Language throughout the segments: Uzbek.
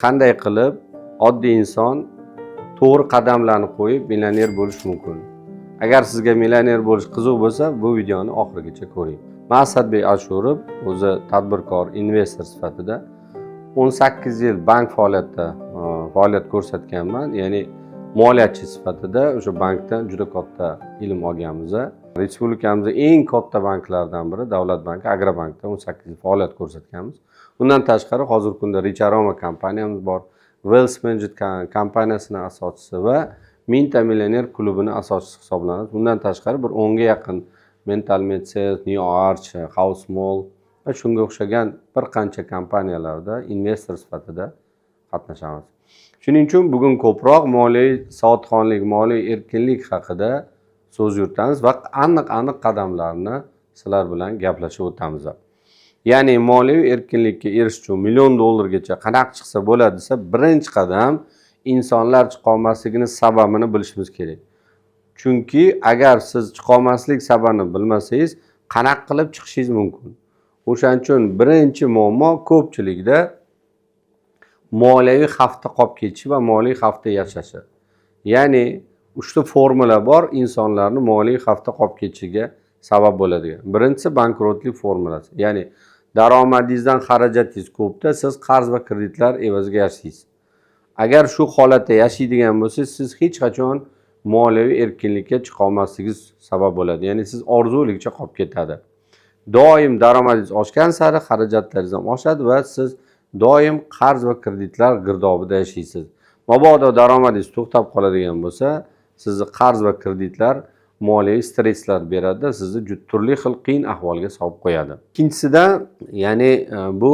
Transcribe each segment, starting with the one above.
Qanday qilib oddiy inson to'g'ri qadamlarni qo'yib millioner bo'lish mumkin? Agar sizga millioner bo'lish qiziq bo'lsa, bu videoni oxirigacha ko'ring. Men Asadbek Ashurov, o'zi tadbirkor, investor sifatida 18 yil bank faoliyatida faoliyat ko'rsatganman. Ya'ni moliyachi sifatida o'sha bankdan juda katta ilm olganmiz. Respublikamizda eng katta banklardan biri Davlat banki, Agrobankda 18 yil faoliyat ko'rsatganmiz. Undan tashqari hozirgi kunda Rich Aroma kompaniyamiz bor. Wealth Management kompaniyasining asoschisi va Minta millioner klubining asoschisi hisoblanadi. Bundan tashqari bir 10 ga yaqin Mental Medset, New Arch, House Mall va shunga o'xshagan bir qancha kompaniyalarda investor sifatida qatnashamiz. Shuning uchun bugun ko'proq moliyaviy savodxonlik, moliyaviy erkinlik haqida so'z yuritamiz va aniq qadamlarni sizlar bilan gaplashib o'tamiz. Ya'ni moliyaviy erkinlikka erishish uchun $1 million qanaqa chiqsa bo'ladi desa, birinchi qadam insonlar chiqolmasligini sababini bilishimiz kerak. Chunki agar siz chiqolmaslik sababini bilmasangiz, qanaqa qilib chiqishingiz mumkin. O'shaning uchun birinchi muammo ko'pchilikda moliyaviy xavfda qolib ketishi va moliyaviy xavfda yashashi. Ya'ni uchta formula bor insonlarning moliyaviy xavfda qolib ketishiga sabab bo'ladi. Birinchisi bankrotlik formulasi. Ya'ni daromadingizdan xarajatingiz ko'pda, siz qarz va kreditlar evaziga yashaysiz. Agar shu holatda yashaydigan bo'lsangiz, siz hech qachon moliyaviy erkinlikka chiqa olmasligingiz sabab bo'ladi. Ya'ni siz orzulikcha qolib ketadi. Doim daromadingiz oshgan sari xarajatlaringiz ham oshadi va siz doim qarz va kreditlar girdobida yashaysiz. Mabodo daromadingiz to'xtab qoladigan bo'lsa, sizni qarz va kreditlar moliyaviy stresslar beradi, sizni turli xil qiyin ahvolga solib qo'yadi. Ikkinchisida, ya'ni bu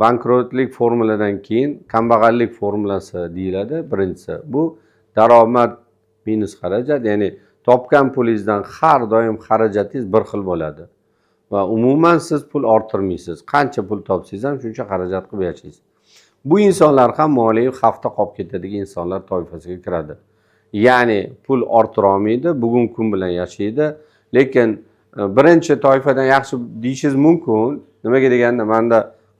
bankrotlik formuladan keyin kambag'allik formulasi deyiladi. Birinchisi bu daromad minus xarajat, ya'ni topgan pulingizdan har doim xarajatingiz bir xil bo'ladi. Va umuman siz pul orttirmaysiz. Qancha pul topsangiz ham shuncha xarajat qilib yashaysiz. Bu insonlar ham moliyaviy xavfda qolib ketadigan insonlar toifasiga kiradi. Ya'ni pul orttira olmaydi, bugun kun bilan yashaydi, lekin birinchi toifadan yaxshi deyishingiz mumkin. Nimaga deganda menda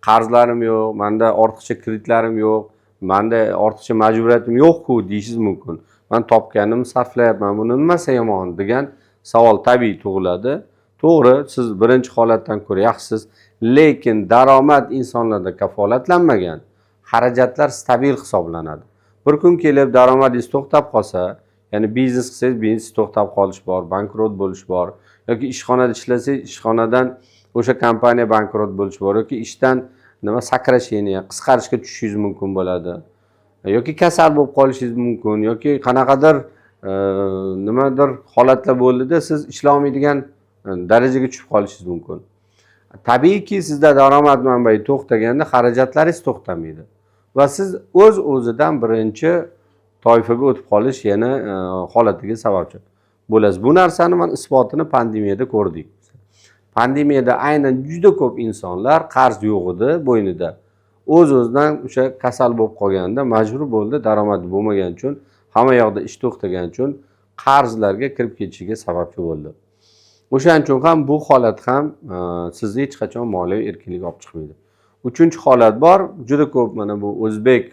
qarzlarim yo'q, menda ortiqcha kreditlarim yo'q, menda ortiqcha majburiyatim yo'q-ku deyishingiz mumkin. Men topganimni sarflayapman, buni nimasi yomon degan savol tabiiy tug'iladi. To'g'ri, siz birinchi holatdan ko'ra yaxshisiz, lekin daromad insonlarda kafolatlanmagan, xarajatlar stabil hisoblanadi. Bir kun kelib daromadingiz to'xtab qolsa, ya'ni biznes qilsangiz biznes to'xtab qolish bor, bankrot bo'lish bor, yoki ishxonada ishlasangiz ishxonadan o'sha kompaniya bankrot bo'lish bor, yoki ishdan sakrashiniya, qisqarishga tushishingiz mumkin bo'ladi. Yoki kasal bo'lib qolishingiz mumkin, yoki qanaqadir nimadir holatlar bo'ldida siz ishlay olmaydigan darajaga tushib qolishingiz mumkin. Tabiiyki sizda daromad manbai to'xtaganda xarajatlaringiz to'xtamaydi. Va siz o'z-o'zidan birinchi toifaga o'tib qolish yana holatiga sababchi bo'lasiz. Bu narsani men isbotini pandemiyada ko'rdik. Pandemiyada aynan juda ko'p insonlar qarz yo'q edi bo'ynida. O'z-o'zidan o'sha kasal bo'lib qolganda majbur bo'ldi, daromadi bo'lmagan uchun, hamma yoqda ish to'xtagan uchun qarzlarga kirib ketishiga sababchi bo'ldi. O'shaning uchun ham bu holat ham sizni hech qachon moliyaviy erkinlik olib chiqmaydi. Uchinchi holat bor, juda ko'p mana bu o'zbek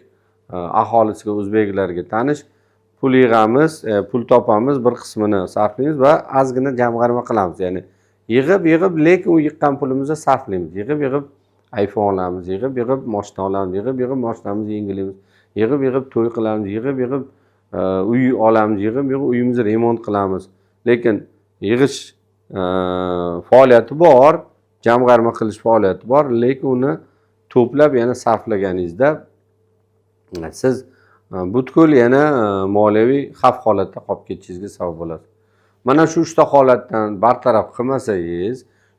aholisiga, o'zbeklarga tanish, pul yig'amiz, pul topamiz, bir qismini sarflaymiz va ozgina jamg'arma qilamiz. Ya'ni yig'ib, lekin u yiqqan pulimizni sarflaymiz. Yig'ib iPhone olamiz, yig'ib mashina olamiz, yig'ib mashinamizni yangilaymiz, yig'ib to'y qilamiz, yig'ib uy olamiz, yig'ib uyimizni remont qilamiz. Lekin yig'ish faoliyati bor, jamg'arma qilish faoliyati bor, lekin uni to'plab yana sarflaganingizda siz butkul yana moliyaviy xavf holatda qolib ketishingizga sabab bo'ladi. Mana shu 3 ta holatdan bartaraf qilmasangiz,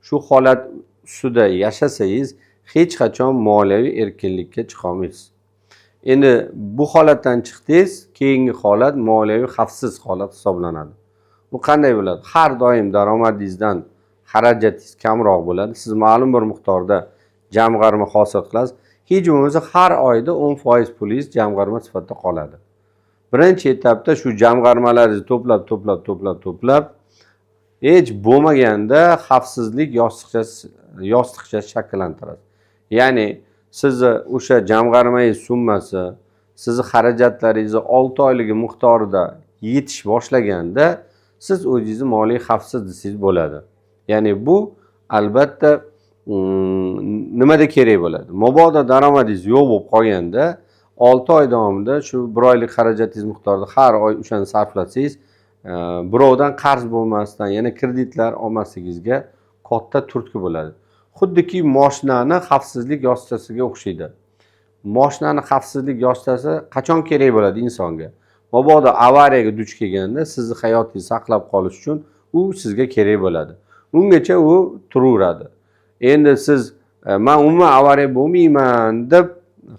shu holat ustida yashasangiz, hech qachon moliyaviy erkinlikka chiqa olmaysiz. Endi bu holatdan chiqdingiz, keyingi holat moliyaviy xavfsiz holat hisoblanadi. Bu qanday bo'ladi? Har doim daromadingizdan xarajatingiz kamroq bo'ladi. Siz ma'lum bir miqdorda jamg'arma hosil qilasiz. Hech bo'lmasa har oyda 10% pulingiz jamg'arma sifatida qoladi. Birinchi etapda shu jamg'armalaringizni to'plab hech bo'lmaganda xavfsizlik yostiqchasi shakllantiradi. Ya'ni sizni o'sha jamg'armangiz summasi sizni xarajatlaringizni 6 oyligi miqdorida yetish boshlaganda siz o'zingizni moliy xavfsiz desangiz bo'ladi. Ya'ni bu albatta nimada kerak bo'ladi? Mabodo daromadingiz yo'q bo'lib qolganda 6 oy davomida shu 1 oylik xarajatingiz miqdorida har oy o'shani sarflasangiz, birovdan qarz bo'lmasdan, yana kreditlar olmasligingizga katta turtki bo'ladi. Xuddiki mashinani xavfsizlik yositasiga o'xshaydi. Mashinani xavfsizlik yositasi qachon kerak bo'ladi insonga? Mabodo avariyaga duch kelganda sizni hayotingizni saqlab qolish uchun u sizga kerak bo'ladi. Ungacha u turaveradi. Endi siz men umuman avariya bo'lmayman deb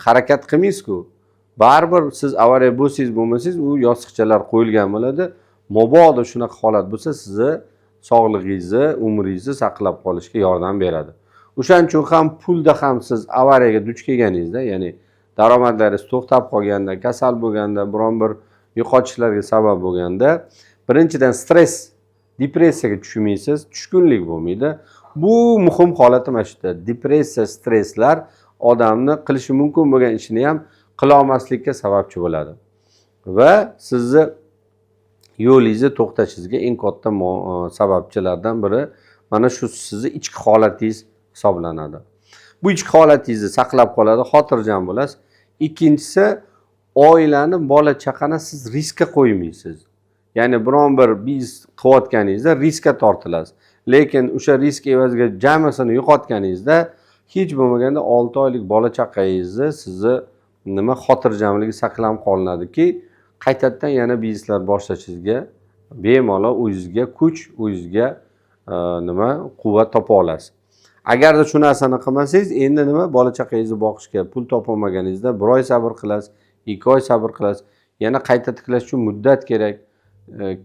harakat qilmaysiz-ku. Baribir siz avariya bo'lsangiz bo'lmasangiz u yostiqchalar qo'yilgan bo'ladi. Mabodo shunaqa holat bo'lsa sizni sog'lig'ingizni, umringizni saqlab qolishga yordam beradi. O'shaning uchun ham pulda ham siz avariyaga duch kelganingizda, ya'ni daromadlaringiz to'xtab qolganda, kasal bo'lganda, biron bir yo'qotishlarga sabab bo'lganda, birinchidan stress, depressiyaga tushmaysiz, tushkunlik bo'lmaydi. Bu muhim holat mana shu. Depressiya, stresslar odamni qilishi mumkin bo'lgan ishini ham qila olmaslikka sababchi bo'ladi. Va sizni yo'lingizni to'xtashingizga eng katta sababchilardan biri mana shu sizni ichki holatingiz hisoblanadi. Bu ichki holatingizni saqlab qoladi, xotirjam bo'lasiz. Ikkinchisi, oilani, bola chaqani siz riskka qo'ymaysiz. Ya'ni biron bir biznes qilayotganingizda riskka tortilasiz. Lekin o'sha risk evaziga jamasini yo'qotganingizda hech bo'lmaganda 6 oylik bola chaqangizni sizni xotirjamligi saqlanib qolinadiki, qaytadan yana bizneslar boshlashingizga bemalol o'zingizga kuch, o'zingizga quvvat topa olasiz. Agarda shu narsani qilmasangiz, endi bola chaqangizni boqishga pul topolmaganingizda 1 oy sabr qilasiz, 2 oy sabr qilasiz. Yana qayta tiklash uchun muddat kerak.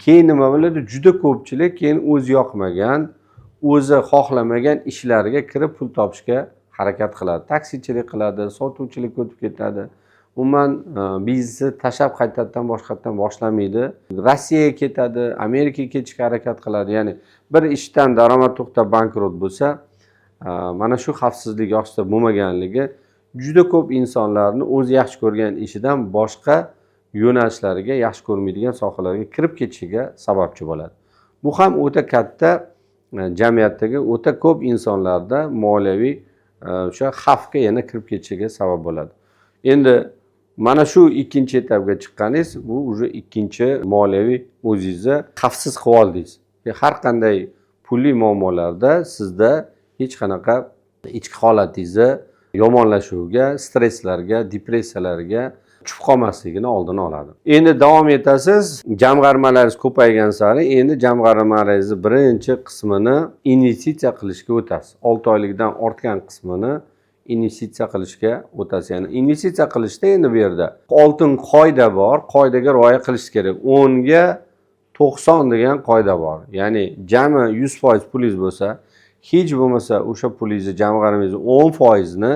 Keyin nima bo'ladi? Juda ko'pchilik keyin o'zi yoqmagan, o'zi xohlamagan ishlarga kirib pul topishga harakat qiladi. Taksichilik qiladi, sotuvchilik o'tib ketadi. Umuman biznesni tashlab qaytadan boshqatdan boshlamaydi. Rossiyaga ketadi, Amerikaga ketishga harakat qiladi. Ya'ni bir ishdan daromad to'xtab bankrot bo'lsa, mana shu xavfsizlik yoshda bo'lmaganligi juda ko'p insonlarni o'zi yaxshi ko'rgan ishidan boshqa yo'nalishlariga, yaxshi ko'rmaydigan sohalarga kirib ketishiga sababchi bo'ladi. Bu ham o'ta katta jamiyatdagi o'ta ko'p insonlarda moliyaviy o'sha xavfga yana kirib ketishiga sabab bo'ladi. Endi mana shu ikkinchi etapga chiqqaningiz, bu уже ikkinchi moliyaviy o'zingizni xavfsiz qilib oldingiz. Har qanday pulli muammolarda sizda hech qanaqa ichki holatingizni yomonlashuviga, stresslarga, depressiyalarga tushib qolmasligini oldini oladi. Endi davom etasiz, jamg'armalaringiz ko'paygan sari endi jamg'armalaringizni birinchi qismini investitsiya qilishga o'tasiz. 6 oylikdan ortgan qismini investitsiya qilishga o'tasiz. Ya'ni investitsiya qilishda endi bu yerda oltin qoida bor, qoidaga rioya qilish kerak. 10 ga 90 degan qoida bor. Ya'ni jami 100% pulingiz bo'lsa, hech bo'lmasa o'sha pulingizni jamg'armangizni 10% ni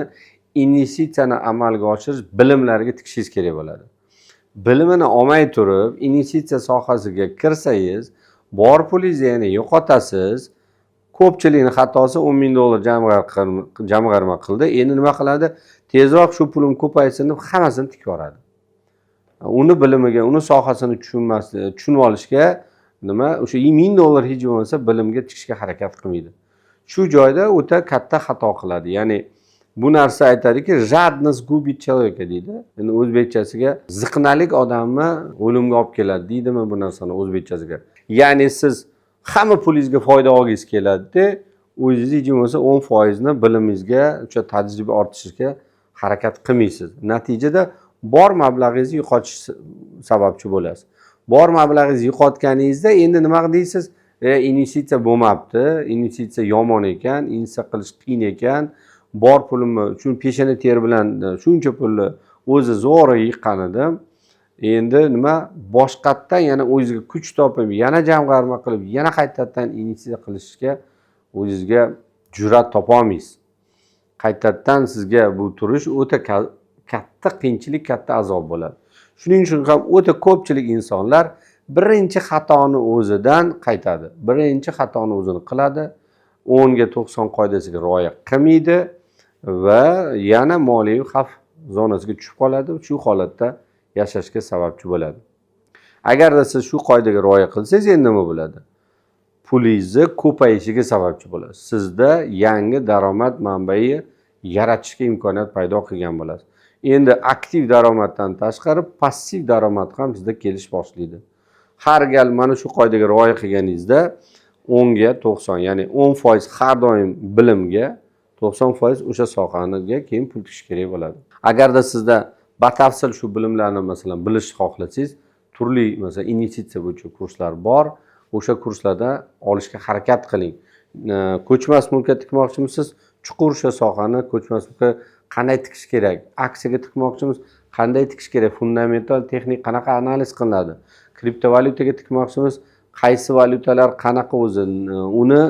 investitsiyani amalga oshirish bilimlariga tikishingiz kerak bo'ladi. Bilimini olmay turib, investitsiya sohasiga kirsangiz, bor pulingizni yana yo'qotasiz. Ko'pchilikning xatosi $10,000 jamg'arma qildi. Endi nima qiladi? Tezroq shu pulim ko'paysin deb hammasini tikib yuboradi. Uni bilimiga, uni sohasini tushunib olishga o'sha $1000 hech bo'lmasa bilimga tikishga harakat qilmaydi. Shu joyda o'ta katta xato qiladi. Ya'ni bu narsa aytadiki, jadnost gubit человека deydi. Endi o'zbekchasiga ziqnalik odamni o'limga olib keladi deydimi bu narsani o'zbekchasiga. Ya'ni siz hamma pulingizga foyda olgingiz keladi-da, o'zingiz hech bo'lmasa 10% ni bilimingizga, o'sha tajriba ortishga harakat qilmaysiz. Natijada bor mablag'ingizni yo'qotish sababchi bo'lasiz. Bor mablag'ingizni yo'qotganingizda endi nima deysiz? Investitsiya bo'lmabdi, investitsiya yomon ekan, investitsiya qilish qiyin ekan. Bor pulimni shu peshana teri bilan shuncha pulni o'zi zo'ri yiqqan edim. Endi nima boshqatdan yana o'zingizga kuch topib, yana jamg'arma qilib, yana qaytadan investitsiya qilishga o'zingizga jur'at topa olmaysiz. Qaytadan sizga bu turish o'ta katta qiyinchilik, katta azob bo'ladi. Shuning uchun ham o'ta ko'pchilik insonlar birinchi xatoni o'zidan qaytadi. Birinchi xatoni o'zini qiladi. 10 ga 90 qoidasiga rioya qilmaydi va yana moliyaviy xavf zonasiga tushib qoladi. Shu holatda yashashga sababchi bo'ladi. Agarda siz shu qoidaga rioya qilsangiz endi nima bo'ladi? Pulingizni ko'payishiga sababchi bo'lasiz. Sizda yangi daromad manbai yaratishga imkoniyat paydo qilgan bo'lasiz. Endi aktiv daromaddan tashqari passiv daromad ham sizda kelish boshlaydi. Har gal mana shu qoidaga rioya qilganingizda 10 ga 90, ya'ni 10% har doim bilimga, 90% o'sha sohaga keyin pul tikish kerak bo'ladi. Agarda sizda batafsil shu bilimlarni masalan bilishni xohlasangiz, turli masalan investitsiya bo'yicha kurslar bor. O'sha kurslarda olishga harakat qiling. Ko'chmas mulkka tikmoqchimisiz? Chuqur o'sha sohani ko'chmas mulkka qanday tikish kerak? Aksiyaga tikmoqchimiz? Qanday tikish kerak? Fundamental texnik qanaqa analiz qilinadi? Kriptovalyutaga tikmoqchimiz? Qaysi valyutalar qanaqa o'zi? Uni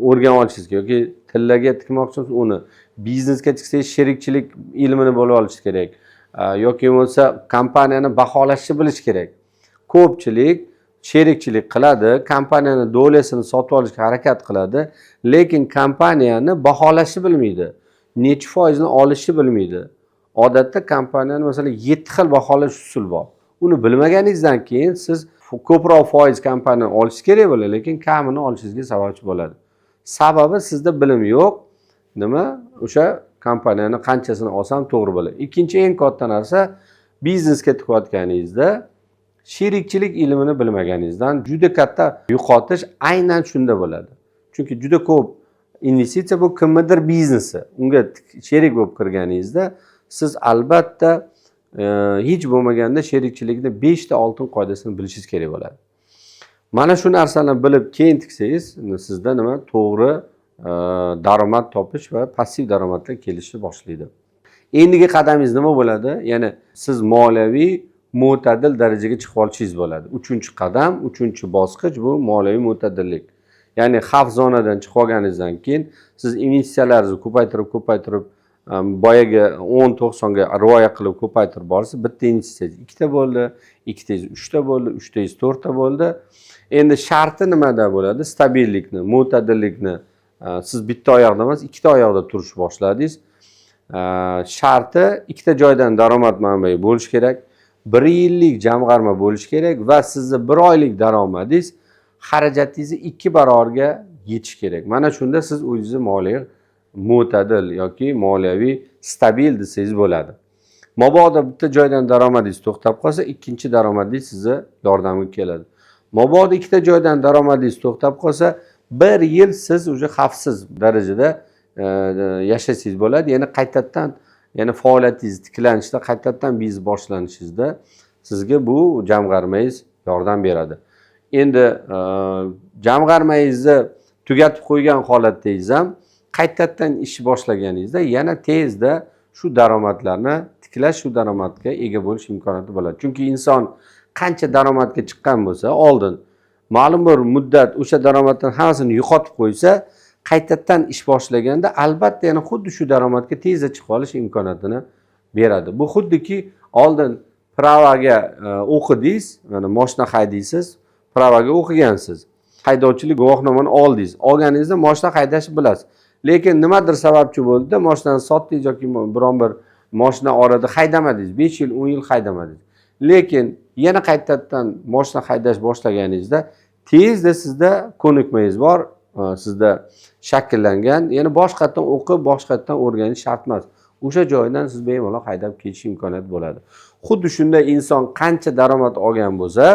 o'rganib olishingiz kerak yoki tillaga tikmoqchimiz? Uni biznesga tiksangiz sherikchilik ilmini bo'lib olish kerak. Yoki bo'lsa kompaniyani baholashni bilish kerak. Ko'pchilik sherikchilik qiladi, kompaniyani dolyasini sotib olishga harakat qiladi, lekin kompaniyani baholashni bilmaydi. Necha foizni olishni bilmaydi. Odatda kompaniyani masalan 7 xil baholash usuli bor. Uni bilmaganingizdan keyin siz ko'proq foiz kompaniyani olishingiz kerak bo'ladi, lekin kamini olishingizga sababchi bo'ladi. Sababi sizda bilim yo'q. Nima? O'sha kompaniyani qanchasini olsam to'g'ri bo'ladi. Ikkinchi eng katta narsa biznesga tikayotganingizda sherikchilik ilmini bilmaganingizdan juda katta yo'qotish aynan shunda bo'ladi. Chunki juda ko'p investitsiya bu kimnidir biznesi. Unga sherik bo'lib kirganingizda siz albatta hech bo'lmaganda sherikchilikni 5 ta oltin qoidasini bilishingiz kerak bo'ladi. Mana shu narsalarni bilib keyin tiksangiz, sizda nima to'g'ri daromad topish va passiv daromadga kelishni boshlaydi. Endigi qadamingiz nima bo'ladi? Ya'ni siz moliyaviy mo'tadil darajaga chiqib olishingiz bo'ladi. 3-qadam, 3-bosqich bu moliyaviy mo'tadillik. Ya'ni xavf zonadan chiqib olganingizdan keyin siz investitsiyalaringizni ko'paytirib boyaga 10-90 ga rioya qilib ko'paytirib borsiz, bitta investitsiyangiz 2 ta bo'ldi, 2 tangiz 3 ta bo'ldi, 3 tangiz 4 ta bo'ldi. Endi sharti nimada bo'ladi? Stabillikni, mo'tadillikni siz bitta oyoqda emas, 2 ta oyoqda turishni boshladingiz. Sharti 2 ta joydan daromad manbai bo'lish kerak. 1 yillik jamg'arma bo'lish kerak va sizni 1 oylik daromadingiz xarajatingizni 2 barobarga yetish kerak. Mana shunda siz o'zingizni moliyaviy mo'tadil yoki moliyaviy stabil desangiz bo'ladi. Mabodo bitta joydan daromadingiz to'xtab qolsa, ikkinchi daromadingiz sizni yordamga keladi. Mabodo ikkita joydan daromadingiz to'xtab qolsa, 1 yil siz o'sha xavfsiz darajada yashasangiz bo'ladi. Ya'ni qaytadan, ya'ni faoliyatingiz tiklanishda, qaytadan biznes boshlanishingizda sizga bu jamg'armangiz yordam beradi. Endi jamg'armangizni tugatib qo'ygan holatdaysiz ham qaytadan ish boshlaganingizda yana tezda shu daromadlarni tiklash, shu daromadga ega bo'lish imkoniyati bo'ladi. Chunki inson qancha daromadga chiqqan bo'lsa, oldin ma'lum bir muddat o'sha daromaddan hammasini yo'qotib qo'ysa, qaytadan ish boshlaganda albatta yana xuddi shu daromadga tezda chiqib olish imkoniyatini beradi. Bu xuddiki oldin pravaga o'qidingiz, mana mashina haydaysiz, pravaga o'qigansiz. Haydovchilik guvohnomani oldingiz. Olganingizda mashina haydashni bilasiz. Lekin nimadir sababchi bo'ldi, mashinani sotdingiz yoki biron bir mashina orada haydamadingiz. 5 yil, 10 yil haydamadingiz. Lekin yana qaytadan mashina haydash boshlaganingizda tezda sizda ko'nikmangiz bor, sizda shakllangan, ya'ni boshqatdan o'qib, boshqatdan o'rganish shart emas. O'sha joydan siz bemalol haydab ketish imkoniyati bo'ladi. Xuddi shunda inson qancha daromad olgan bo'lsa,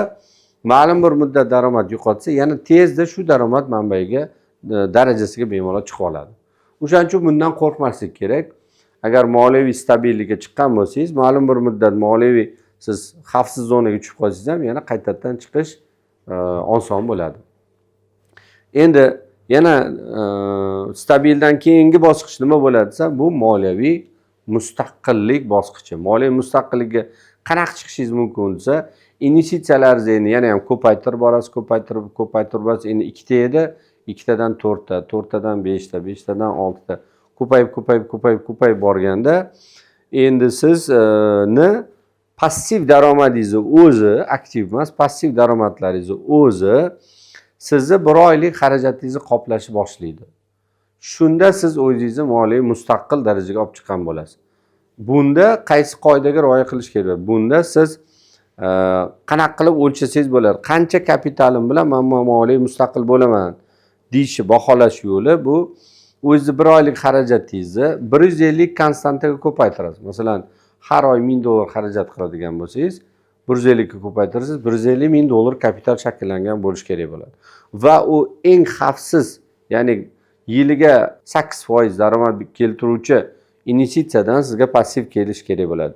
ma'lum bir muddat daromad yo'qotsa, yana tezda shu daromad manbaiga darajasiga bemalol chiqib oladi. O'shaning uchun bundan qo'rqmaslik kerak. Agar moliyaviy stabillikka chiqqan bo'lsangiz, ma'lum bir muddat moliyaviy siz xavfsiz zonaga tushib qolsangiz ham yana qaytadan chiqish oson bo'ladi. Endi yana stabildan keyingi bosqich nima bo'ladi desa, bu moliyaviy mustaqillik bosqichi. Moliyaviy mustaqillikka qanaqa chiqishingiz mumkin desa, investitsiyalaringizni yana ham ko'paytirib borasiz, ko'paytirib borasiz. Endi 2 ta edi, 2 tadan 4 ta, 4 tadan 5 ta, 5 tadan 6 ta ko'payib borganda endi sizni passiv daromadingizni o'zi, aktiv emas, passiv daromadlaringizni o'zi sizni 1 oylik xarajatingizni qoplashni boshlaydi. Shunda siz o'zingizni moliyaviy mustaqil darajaga olib chiqqan bo'lasiz. Bunda qaysi qoidaga rioya qilish kerak? Bunda siz qanaqa qilib o'lchasangiz bo'ladi? Qancha kapitalim bilan men moliyaviy mustaqil bo'laman deyishni baholash yo'li bu o'zingizni bir oylik xarajatingizni 150 konstantaga ko'paytirasiz. Masalan, har oy $1000 xarajat qiladigan bo'lsangiz, 150 ga ko'paytirasiz, $150,000 kapital shakllangan bo'lishi kerak bo'ladi. Va u eng xavfsiz, ya'ni yiliga 8% daromad keltiruvchi investitsiyadan sizga passiv kelish kerak bo'ladi.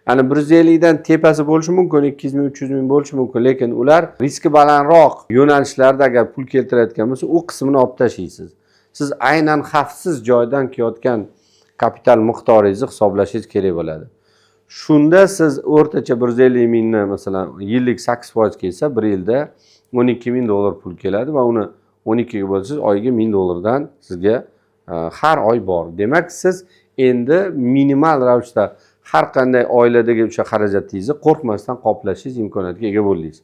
Ya'ni 150 dan tepasi bo'lishi mumkin, 200 ming, 300 ming bo'lishi mumkin, lekin ular riski balandroq yo'nalishlarda agar pul keltirayotgan bo'lsa, u qismini olib tashlaysiz. Siz aynan xavfsiz joydan kelayotgan kapital miqdoringizni hisoblashingiz kerak bo'ladi. Shunda siz o'rtacha 150 mingni masalan yillik 8% kelsa, bir yilda $12,000 pul keladi va uni 12 ga bo'lsangiz oyiga $1000 dan sizga har oy bor. Demak, siz endi minimal ravishda har qanday oiladagi o'sha xarajatingizni qo'rqmasdan qoplashingiz imkoniyatiga ega bo'ldingiz.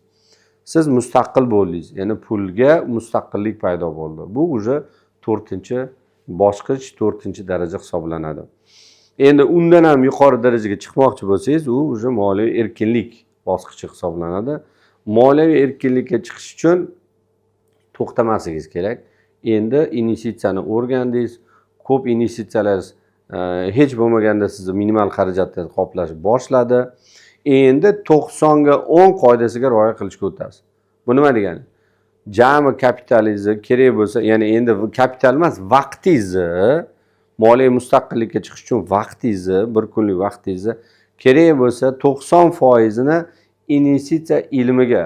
Siz mustaqil bo'ldingiz. Ya'ni pulga mustaqillik paydo bo'ldi. Bu уже 4-bosqich, 4-daraja hisoblanadi. Endi undan ham yuqori darajaga chiqmoqchi bo'lsangiz, u уже moliyaviy erkinlik bosqichi hisoblanadi. Moliyaviy erkinlikka chiqish uchun to'xtamasligingiz kerak. Endi investitsiyani o'rgandingiz, ko'p investitsiyalar hech bo'lmaganda sizni minimal xarajatlarni qoplash boshladi. Endi 90 ga 10 qoidasiga rioya qilishga o'tasiz. Bu nima degani? Jami kapitalingizni kerak bo'lsa, ya'ni endi kapital emas, vaqtingizni moliyaviy mustaqillikka chiqish uchun vaqtingizni, bir kunlik vaqtingizni kerak bo'lsa 90% ni investitsiya ilmiga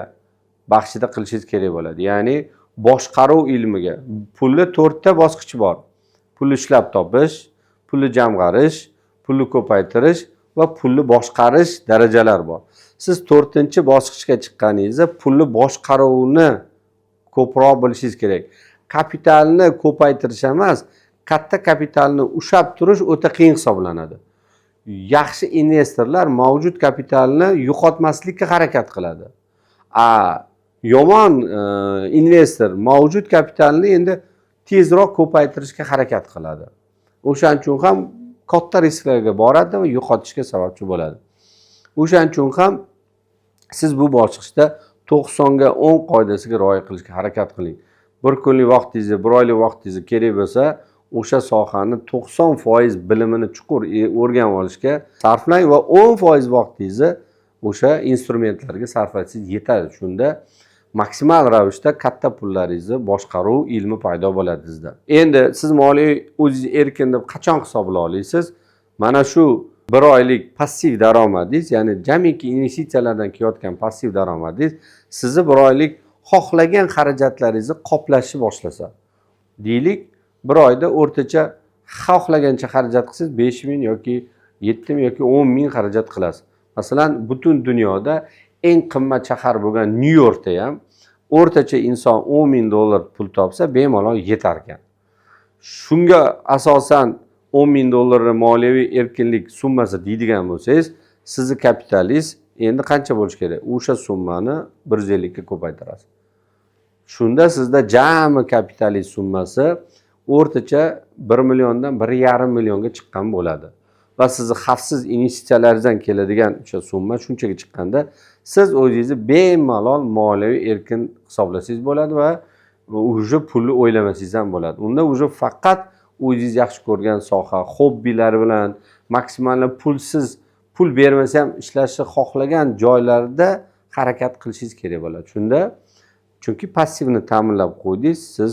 baxshida qilishingiz kerak bo'ladi. Ya'ni boshqaruv ilmiga. Pulni 4 ta bosqichi bor. Pulni ishlab topish, pulni jamg'arish, pulni ko'paytirish va pulni boshqarish darajalari bor. Siz 4-bosqichga chiqqaningizda pulni boshqaruvni ko'proq bilishingiz kerak. Kapitalni ko'paytirish emas, katta kapitalni ushlab turish o'ta qiyin hisoblanadi. Yaxshi investorlar mavjud kapitalni yo'qotmaslikka harakat qiladi. Yomon investor mavjud kapitalni endi tezroq ko'paytirishga harakat qiladi. O'shaning uchun ham katta risklarga boradi va yo'qotishga sababchi bo'ladi. O'shaning uchun ham siz bu bosqichda 90 ga 10 qoidasiga rioya qilishga harakat qiling. Bir kunlik vaqtingizni, bir oylik vaqtingizni kerak bo'lsa, o'sha sohani 90% bilimini chuqur o'rganib olishga sarflang va 10% vaqtingizni o'sha instrumentlarga sarflatsangiz yetadi. Shunda maksimal ravishda katta pullaringizni boshqaruv ilmi paydo bo'ladi sizda. Endi siz moliyaviy o'zingiz erkin deb qachon hisoblay olasiz? Mana shu bir oylik passiv daromadingiz, ya'ni jamiki investitsiyalardan kelayotgan passiv daromadingiz sizni bir oylik xohlagan xarajatlaringizni qoplashni boshlasa. Deylik, bir oyda o'rtacha xohlagancha xarajat qilsangiz 5 ming yoki 7 ming yoki 10 ming xarajat qilasiz. Masalan, butun dunyoda eng qimmat shahar bo'lgan Nyu-Yorkda ham o'rtacha inson $10,000 pul topsa bemalol yetar ekan. Shunga asosan $10,000 moliyaviy erkinlik summasi deydigan bo'lsangiz, sizni kapitalingiz endi qancha bo'lishi kerak? O'sha summani 150 ga ko'paytirasiz. Shunda sizda jami kapitalingiz summasi o'rtacha 1 milliondan 1,5 millionga chiqqan bo'ladi. Va sizni xavfsiz investitsiyalaringizdan keladigan o'sha summa shunchaga chiqqanda siz o'zingizni bemalol moliyaviy erkin hisoblasangiz bo'ladi va уже pulni o'ylamasangiz ham bo'ladi. Unda уже faqat o'zingiz yaxshi ko'rgan soha, hobbilar bilan maksimal pul bermasa ham ishlashni xohlagan joylarda harakat qilishingiz kerak bo'ladi. Shunda chunki passivni ta'minlab qo'ydingiz, siz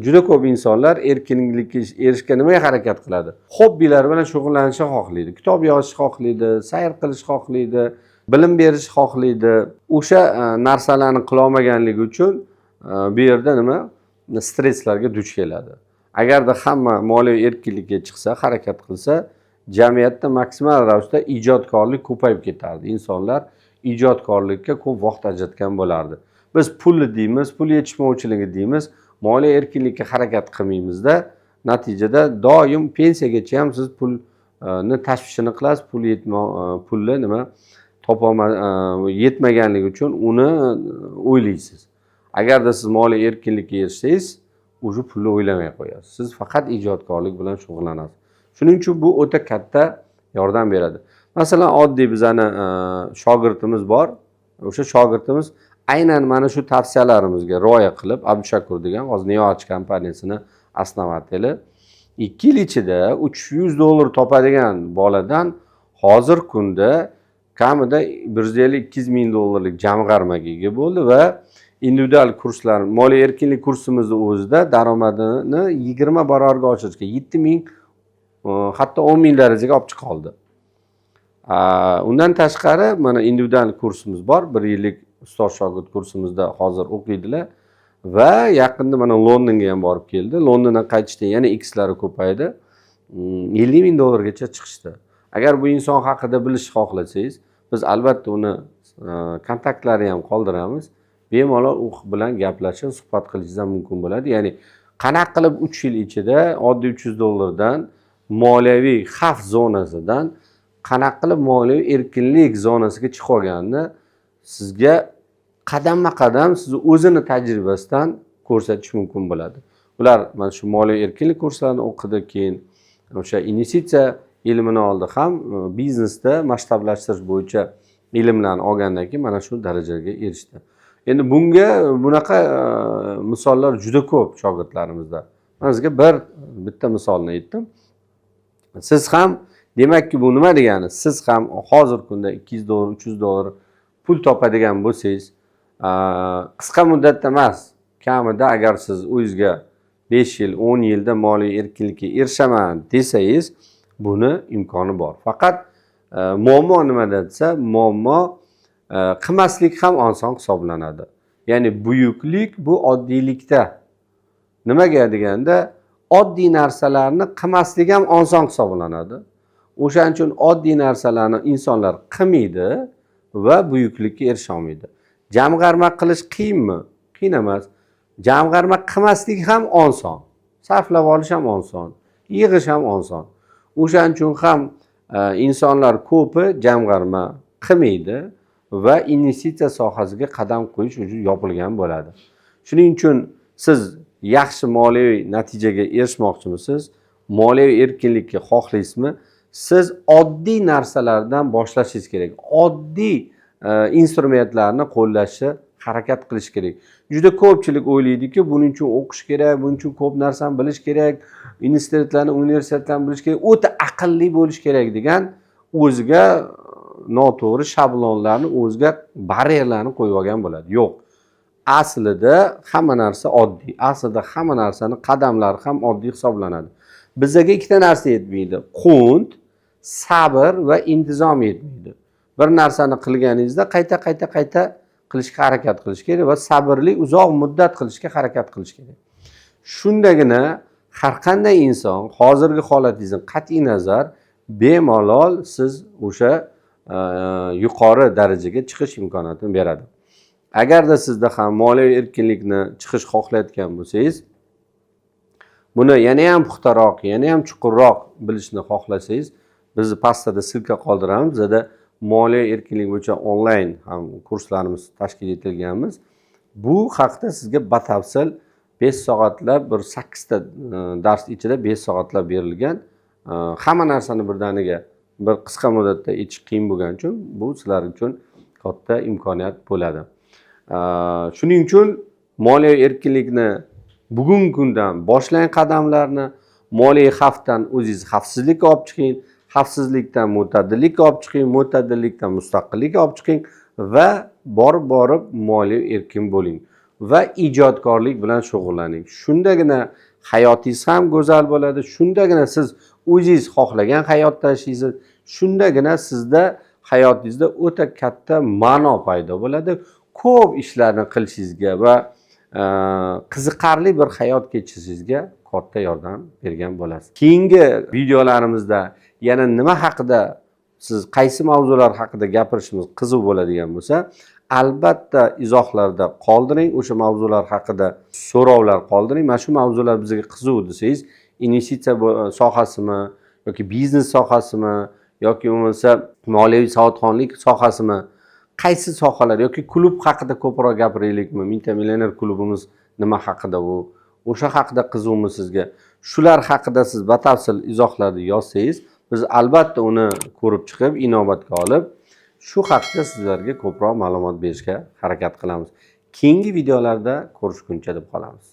juda ko'p insonlar erkinlikka erishishga nimaga harakat qiladi? Hobbilar bilan shug'ullanishni xohlaydi, kitob yozishni xohlaydi, sayr qilishni xohlaydi, bilim berishni xohlaydi. O'sha narsalarni qila olmaganligi uchun bu yerda nima? Stresslarga duch keladi. Agarda hamma moliyaviy erkinlikka chiqsa, harakat qilsa, jamiyatda maksimal ravishda ijodkorlik ko'payib ketardi. Insonlar ijodkorlikka ko'p vaqt ajratgan bo'lardi. Biz pulni deymiz, pul yetishmovchiligi deymiz, moliya erkinlikka harakat qilmaymizda, natijada doim pensiyagacha ham siz pulni tashvishini qilasiz, pulni nima yetmaganligi uchun uni o'ylaysiz. Agarda siz moliya erkinlikka erishsangiz, o'sha pulni o'ylamay qo'yasiz. Siz faqat ijodkorlik bilan shug'ullanasiz. Shuning uchun bu o'ta katta yordam beradi. Masalan, oddiy bizani shogirdimiz bor. O'sha shogirdimiz aynan mana shu tavsiyalarimizga rioya qilib, Abdushakur degan hozir Neoarch kompaniyasini основатели 2 yil ichida $300 topadigan boladan hozir kunda kamida $150-200 ming dollarlik jamg'armaga ega bo'ldi va individual kurslar, moliya erkinlik kursimizni o'zida daromadini 20 barobarga oshirishga 7 ming, hatto 10 ming darajaga olib chiqa oldi. Undan tashqari mana individual kursimiz bor. 1 yillik ustoz shogird kursimizda hozir o'qiydilar va yaqinda mana Londonga ham borib keldi. Londondan qaytishda yana x'lari ko'paydi. 50 ming dollargacha chiqishdi. Agar bu inson haqida bilishni xohlasangiz, biz albatta uni kontaktlarini ham qoldiramiz. Bemalol u bilan gaplashib, suhbat qilishingiz ham mumkin bo'ladi. Ya'ni qanaqa qilib 3 yil ichida oddiy $300 dan moliyaviy xavf zonasidan qanaqa qilib moliyaviy erkinlik zonasiga chiqib olganini sizga qadamma-qadam sizni o'zini tajribasidan ko'rsatish mumkin bo'ladi. Ular mana shu moliyaviy erkinlik kurslarini o'qidi, keyin o'sha investitsiya ilmini oldi, ham biznesda masshtablashtirish bo'yicha ilmlarni olgandan keyin mana shu darajaga erishdi. Endi bunga bunaqa misollar juda ko'p shogirdlarimizda. Men sizga bitta misolni aytdim. Siz ham demakki bu nima degani? Siz ham hozir kunda $200, $300 pul topadigan bo'lsangiz, qisqa muddatda emas, kamida agar siz o'zingizga 5 yil, 10 yilda moliyaviy erkinlikka erishaman desangiz, buni imkoni bor. Faqat muammo nimada desa, muammo qilmaslik ham oson hisoblanadi. Ya'ni buyuklik bu oddiylikda. Nimaga deganda, oddiy narsalarni qilmaslik ham oson hisoblanadi. O'shaning uchun oddiy narsalarni insonlar qilmaydi va buyuklikka erisha olmaydi. Jamg'arma qilish qiyinmi? Qiyin emas. Jamg'arma qilmaslik ham oson. Sarflab olish ham oson. Yig'ish ham oson. O'shaning uchun ham insonlar ko'pi jamg'arma qilmaydi va investitsiya sohasiga qadam qo'yish uchun yopilgan bo'ladi. Shuning uchun siz yaxshi moliyaviy natijaga erishmoqchimisiz? Moliyaviy erkinlikka xohlaysizmi? Siz oddiy narsalardan boshlashingiz kerak. Oddiy instrumentlarni qo'llashga harakat qilish kerak. Juda ko'pchilik o'ylaydiki, buning uchun o'qish kerak, buning uchun ko'p narsani bilish kerak, institutlarni, universitetlarni bilish kerak, o'ta aqlli bo'lish kerak degan o'ziga noto'g'ri shablonlarni, o'ziga baryerlarni qo'yib olgan bo'ladi. Yo'q. Aslida hamma narsa oddiy. Aslida hamma narsani qadamlari ham oddiy hisoblanadi. Bizga ikkita narsa yetmaydi. Qunt, sabr va intizom yetmaydi. Bir narsani qilganingizda qayta qilishga harakat qilish kerak va sabrli uzoq muddat qilishga harakat qilish kerak. Shundagina har qanday inson hozirgi holatingizdan qat'iy nazar bemalol siz o'sha yuqori darajaga chiqish imkoniyatini beradi. Agarda sizda ham moliyaviy erkinlikni chiqish xohlayotgan bo'lsangiz, buni yana ham puxtaroq, yana ham chuqurroq bilishni xohlasangiz, biz pastda silka qoldiramiz. Bizda moliyaviy erkinlik bo'yicha onlayn ham kurslarimiz tashkil etilganmiz. Bu haqda sizga batafsil 5 soatlab, bir 8 ta dars ichida 5 soatlab berilgan. Hamma narsani birdaniga bir qisqa muddatda aytish qiyin bo'lgani uchun bu sizlar uchun katta imkoniyat bo'ladi. Shuning uchun moliyaviy erkinlikni bugungi kundan boshlang qadamlarni, moliyaviy xavfdan o'zingiz xavfsizlikka olib chiqing, xavfsizlikdan mo'tadillikka olib chiqing, mo'tadillikdan mustaqillikka olib chiqing va borib moliyaviy erkin bo'ling va ijodkorlik bilan shug'ullaning. Shundagina hayotingiz ham go'zal bo'ladi, shundagina siz o'zingiz xohlagan hayotda yashaysiz, shundagina sizda hayotingizda o'ta katta ma'no paydo bo'ladi. Ko'p ishlarni qilishingizga va qiziqarli bir hayot kechirishingizga katta yordam bergan bo'lasiz. Keyingi videolarimizda yana nima haqida, siz qaysi mavzular haqida gapirishimiz qiziq bo'ladigan bo'lsa, albatta izohlarda qoldiring. O'sha mavzular haqida so'rovlar qoldiring. Mana shu mavzular bizga qiziq desangiz, investitsiya sohasimi yoki biznes sohasimi yoki bo'lmasa moliyaviy savodxonlik sohasimi, qaysi sohalar yoki klub haqida ko'proq gapiraylikmi? Mingta millioner klubimiz nima haqida bu? o'sha haqida qiziqmi sizga? Shular haqida siz batafsil izohlarni yozsangiz, biz albatta uni ko'rib chiqib, inobatga olib, shu haqida sizlarga ko'proq ma'lumot berishga harakat qilamiz. Keyingi videolarda ko'rishguncha deb qolamiz.